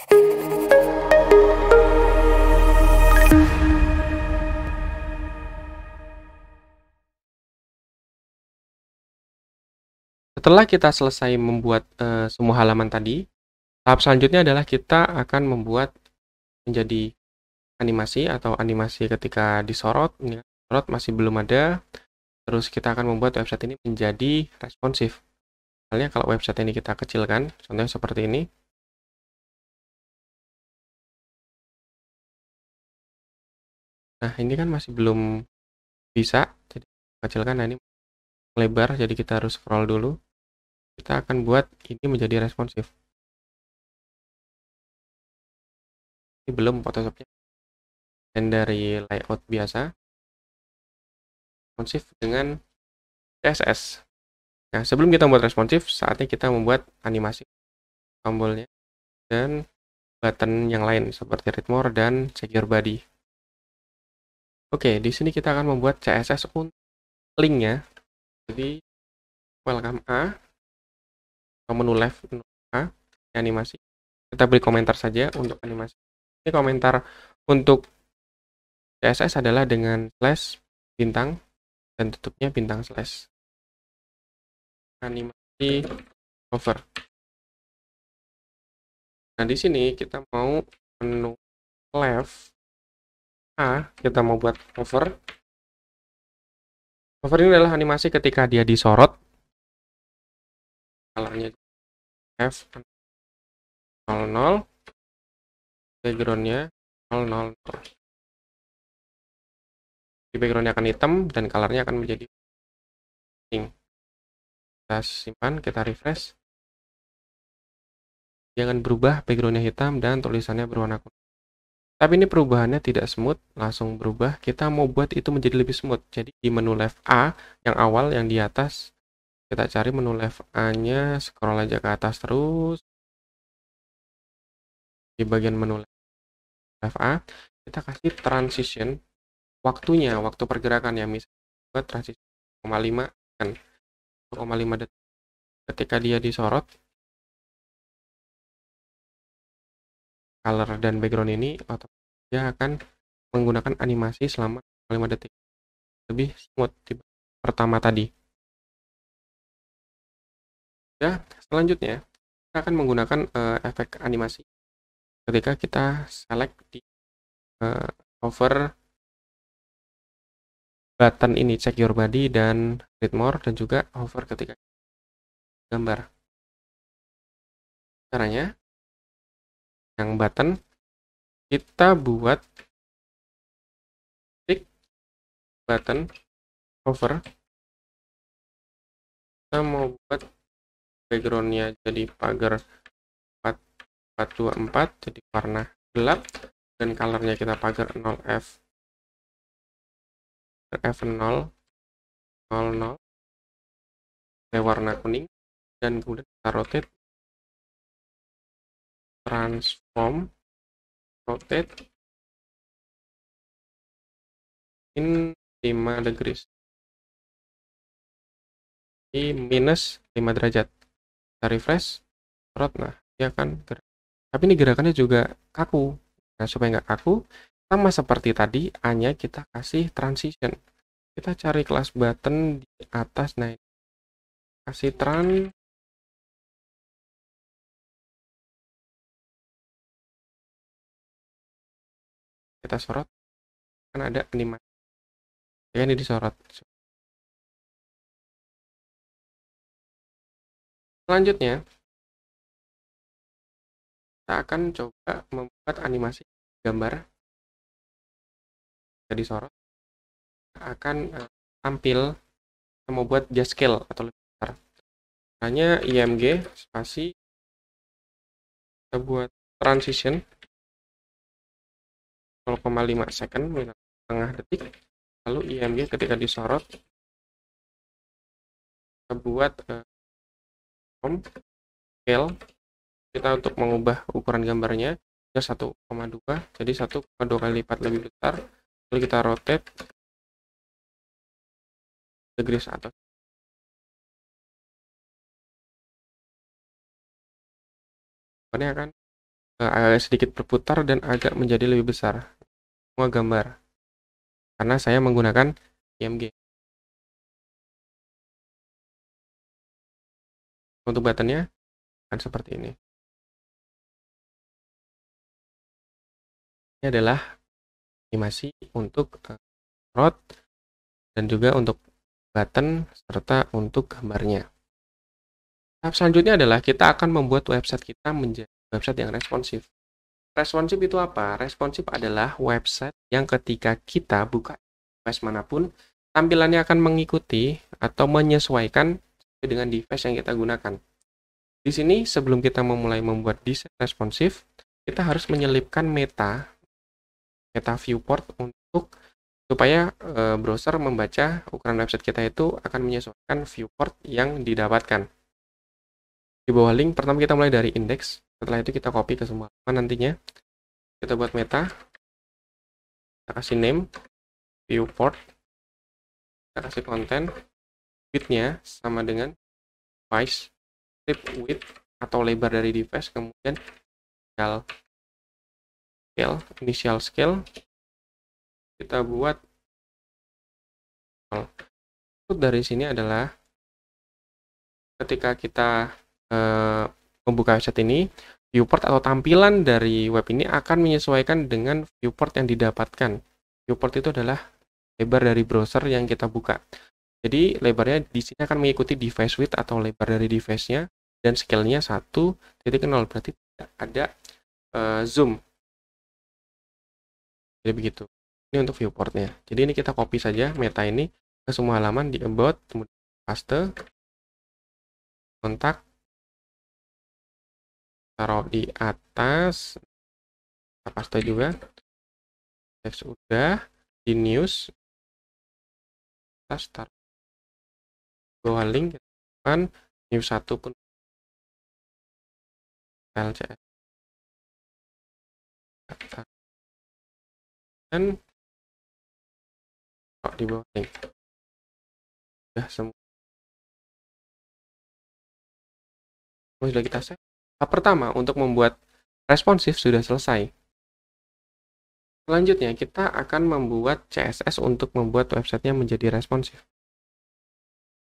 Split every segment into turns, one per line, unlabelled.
Setelah kita selesai membuat semua halaman tadi, tahap selanjutnya adalah kita akan membuat menjadi animasi atau animasi ketika disorot. Ini sorot masih belum ada. Terus kita akan membuat website ini menjadi responsif. Misalnya kalau website ini kita kecilkan, contohnya seperti ini. Nah, ini kan masih belum bisa, jadi kecilkan. Nah, ini lebar, jadi kita harus scroll dulu. Kita akan buat ini menjadi responsif. Ini belum Photoshopnya. Dan dari layout biasa, responsif dengan CSS. Nah, sebelum kita membuat responsif, saatnya kita membuat animasi tombolnya dan button yang lain seperti read more dan check your body. Oke, di sini kita akan membuat CSS untuk linknya. Jadi welcome A atau menu left menu A animasi. Kita beri komentar saja untuk animasi. Ini komentar untuk CSS adalah dengan slash bintang dan tutupnya bintang slash. Animasi hover. Nah, di sini kita mau menu left A, kita mau buat hover. Hover ini adalah animasi ketika dia disorot. Colornya F00, backgroundnya 000. Di backgroundnya akan hitam dan colornya akan menjadi pink. Kita simpan, kita refresh. Jangan berubah, backgroundnya hitam dan tulisannya berwarna kuning. Tapi ini perubahannya tidak smooth, langsung berubah. Kita mau buat itu menjadi lebih smooth. Jadi di menu left A yang awal yang di atas, kita cari menu left A-nya, scroll aja ke atas terus. Di bagian menu left A, kita kasih transition waktunya, waktu pergerakan ya, misalnya buat transisi 0,5 kan 0,5 detik. Ketika dia disorot, color dan background ini otomatis dia akan menggunakan animasi selama 5 detik. Lebih smooth di pertama tadi. Ya, selanjutnya kita akan menggunakan efek animasi ketika kita select di hover button ini check your body dan read more, dan juga hover ketika gambar. Caranya yang button kita buat klik button hover, kita mau buat backgroundnya jadi pagar 4424 jadi warna gelap, dan colornya kita pagar 0F 000 warna kuning, dan kemudian kita rotate, transform, rotate in 5 degrees, di minus 5 derajat. Kita refresh, nah dia akan gerak. Tapi ini gerakannya juga kaku. Nah, supaya nggak kaku, sama seperti tadi, A-nya kita kasih transition. Kita cari kelas button di atas, nah ini kasih kita sorot, kan ada animasi. Ya, ini disorot. Selanjutnya, kita akan coba membuat animasi gambar. Jadi sorot akan tampil, kita mau buat dia scale atau lebih besar. Hanya IMG spasi, kita buat transition 0,5 second, setengah detik. Lalu IMG ketika disorot, kita buat scale. Kita untuk mengubah ukuran gambarnya ke 1,2, jadi 1,2 kali lipat lebih besar. Lalu kita rotate degrees atas. Ini akan agak sedikit berputar dan agak menjadi lebih besar semua gambar karena saya menggunakan IMG. Untuk buttonnya akan seperti ini. Ini adalah animasi untuk root dan juga untuk button serta untuk gambarnya. Tahap selanjutnya adalah kita akan membuat website kita menjadi website yang responsif. Responsif itu apa? Responsif adalah website yang ketika kita buka device manapun, tampilannya akan mengikuti atau menyesuaikan dengan device yang kita gunakan. Di sini, sebelum kita memulai membuat desain responsif, kita harus menyelipkan meta viewport untuk supaya browser membaca ukuran website kita itu akan menyesuaikan viewport yang didapatkan. Di bawah link, pertama kita mulai dari index, setelah itu kita copy ke semua halaman nantinya. Kita buat meta, kita kasih name, viewport, kita kasih konten, width-nya sama dengan device, strip width atau lebar dari device, kemudian initial scale, kita buat dari sini adalah ketika kita membuka website ini, viewport atau tampilan dari web ini akan menyesuaikan dengan viewport yang didapatkan. Viewport itu adalah lebar dari browser yang kita buka. Jadi lebarnya di sini akan mengikuti device width atau lebar dari device-nya dan scale-nya 1.0, berarti tidak ada zoom. Jadi begitu. Ini untuk viewportnya. Jadi ini kita copy saja meta ini ke semua halaman di about, kemudian paste, kontak, taruh di atas, kita paste juga, sudah di news, kita start bawah link, kan news 1 pun LCS dan di bawah link sudah semua. Sudah kita save. Tahap pertama untuk membuat responsif sudah selesai. Selanjutnya kita akan membuat CSS untuk membuat websitenya menjadi responsif.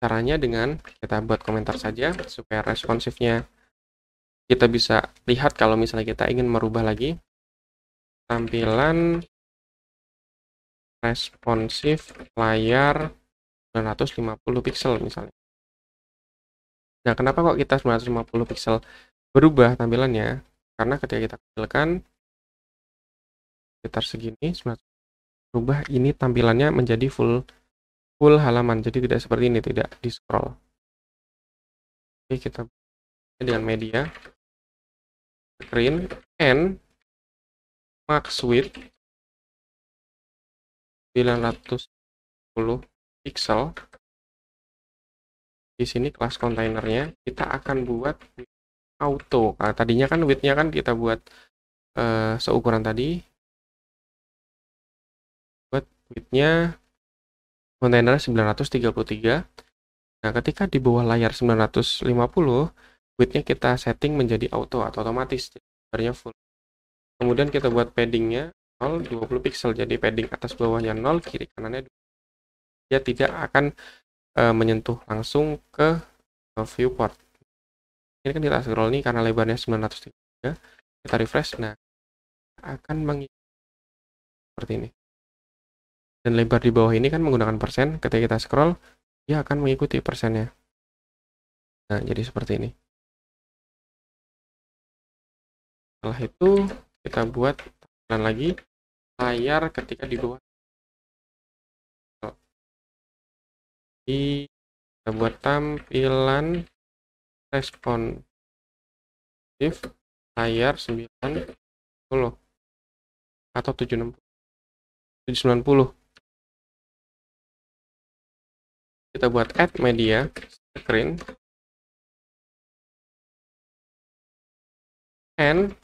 Caranya dengan kita buat komentar saja supaya responsifnya kita bisa lihat kalau misalnya kita ingin merubah lagi tampilan responsif layar 950 pixel misalnya. Nah, kenapa kok kita 950 pixel berubah tampilannya? Karena ketika kita kecilkan sekitar segini, berubah ini tampilannya menjadi full halaman. Jadi tidak seperti ini, tidak di scroll. Oke, kita dengan media screen and max width 910 pixel. Di sini kelas kontainernya kita akan buat auto. Nah, tadinya kan width-nya kan kita buat seukuran tadi. Buat width-nya kontainernya 933. Nah, ketika di bawah layar 950, width-nya kita setting menjadi auto atau otomatis. Jadi full. Kemudian kita buat padding-nya 0, 20 pixel. Jadi padding atas bawahnya 0, kiri kanannya 2. Dia tidak akan menyentuh langsung ke viewport. Ini kan kita scroll nih karena lebarnya 933. Kita refresh, nah akan mengikuti seperti ini. Dan lebar di bawah ini kan menggunakan persen. Ketika kita scroll, dia akan mengikuti persennya. Nah, jadi seperti ini. Setelah itu kita buat tampilan lagi layar ketika di bawah. Kita buat tampilan responsif layar 90 atau 790. Kita buat add media screen and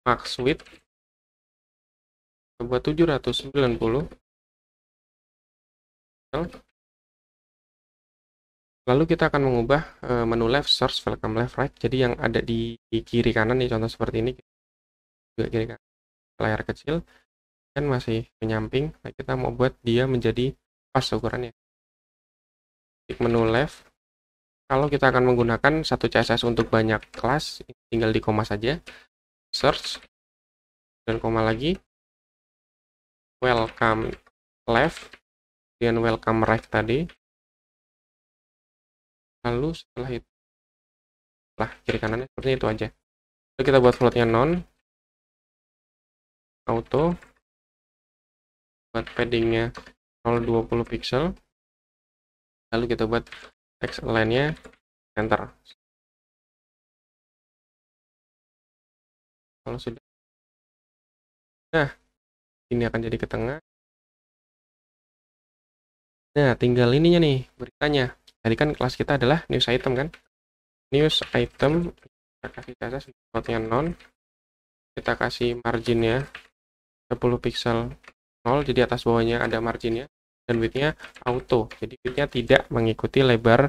max width kita buat 790. Lalu kita akan mengubah menu left, source, welcome left, right. Jadi yang ada di kiri kanan nih contoh seperti ini. juga kiri kanan. Layar kecil kan masih menyamping. Nah, kita mau buat dia menjadi pas ukurannya. Klik menu left. Kalau kita akan menggunakan satu CSS untuk banyak kelas, tinggal di koma saja. Search dan koma lagi. Welcome left dan welcome right tadi. Lalu setelah itu kiri kanannya seperti itu aja. Lalu kita buat floatnya non, auto, buat paddingnya 0,20 pixel. Lalu kita buat text align-nya center. Kalau sudah, nah ini akan jadi ke tengah. Nah, tinggal ininya nih, beritanya. Tadi kan kelas kita adalah news item kan? News item, kita kasih CSS floatnya non. Kita kasih marginnya 10 pixel 0, jadi atas bawahnya ada marginnya. Dan width-nya auto, jadi width-nya tidak mengikuti lebar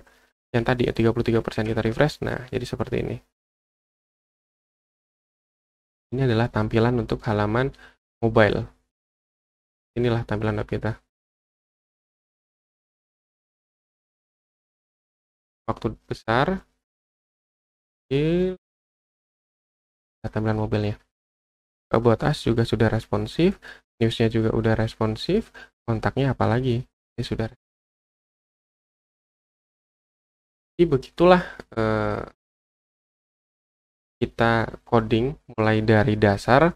yang tadi ya 33%. Kita refresh. Nah, jadi seperti ini. Ini adalah tampilan untuk halaman mobile. Inilah tampilan web kita. Waktu besar, tampilan mobilnya. About Us juga sudah responsif, newsnya juga udah responsif, kontaknya apalagi ini sudah. Jadi begitulah kita coding mulai dari dasar,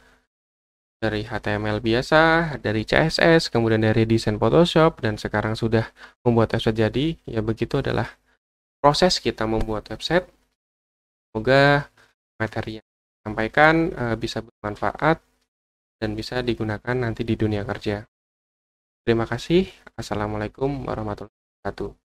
dari HTML biasa, dari CSS, kemudian dari desain Photoshop, dan sekarang sudah membuat website jadi. Ya begitu adalah proses kita membuat website. Semoga materi yang disampaikan bisa bermanfaat dan bisa digunakan nanti di dunia kerja. Terima kasih. Assalamualaikum warahmatullahi wabarakatuh.